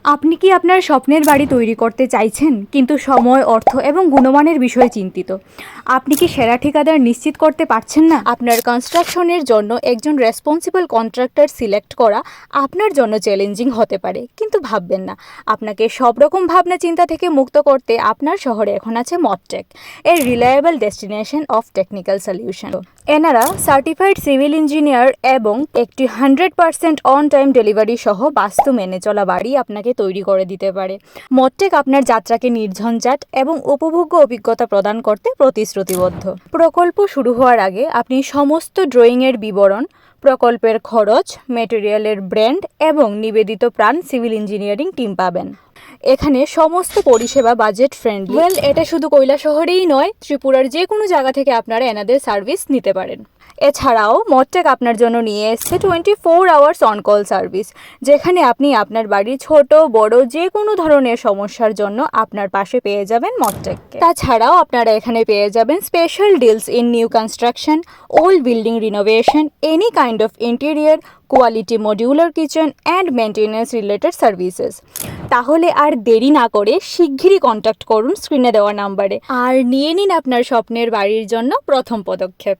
আপনি কি আপনার স্বপ্নের বাড়ি তৈরি করতে চাইছেন কিন্তু সময়, অর্থ এবং গুণমানের বিষয়ে চিন্তিত? আপনি কি সেরা ঠিকাদার নিশ্চিত করতে পারছেন না? আপনার কনস্ট্রাকশনের জন্য একজন রেসপন্সিবল কন্ট্রাক্টর সিলেক্ট করা আপনার জন্য চ্যালেঞ্জিং হতে পারে, কিন্তু ভাববেন না। আপনাকে সব রকম ভাবনা চিন্তা থেকে মুক্ত করতে আপনার শহরে এখন আছে মডটেক, এর reliable destination of technical solution. এনারা সার্টিফাইড সিভিল ইঞ্জিনিয়ার এবং একটি 100% অন টাইম ডেলিভারি সহ বাস্তু মেনে চলা বাড়ি আপনাকে তৈরি করে দিতে পারে। মডটেক আপনার যাত্রাকে নির্ঝঞ্ঝাট এবং উপভোগ্য অভিজ্ঞতা প্রদান করতে প্রতিশ্রুতিবদ্ধ। প্রকল্প শুরু হওয়ার আগে আপনি সমস্ত ড্রয়িংয়ের বিবরণ, প্রকল্পের খরচ, ম্যাটেরিয়ালের ব্র্যান্ড এবং নিবেদিত প্রাণ সিভিল ইঞ্জিনিয়ারিং টিম পাবেন। এখানে সমস্ত পরিষেবা বাজেট ফ্রেন্ডলি। এটা শুধু কৈলাসহরেই নয়, ত্রিপুরার যে কোনো জায়গা থেকে আপনারা এনাদের সার্ভিস নিতে পারেন। এছাড়াও মডটেক আপনার জন্য নিয়ে এসছে 24 আওয়ার্স অন কল সার্ভিস, যেখানে আপনি আপনার বাড়ির ছোট বড় যে কোনো ধরনের সমস্যার জন্য আপনার পাশে পেয়ে যাবেন মডটেককে। তাছাড়াও আপনারা এখানে পেয়ে যাবেন special deals in new construction, old building renovation, any kind of interior, quality modular kitchen and maintenance related services. তাহলে আর দেরি না করে শিগগিরই কন্ট্যাক্ট করুন স্ক্রিনে দেওয়া নাম্বারে আর নিয়ে নিন আপনার স্বপ্নের বাড়ির জন্য প্রথম পদক্ষেপ।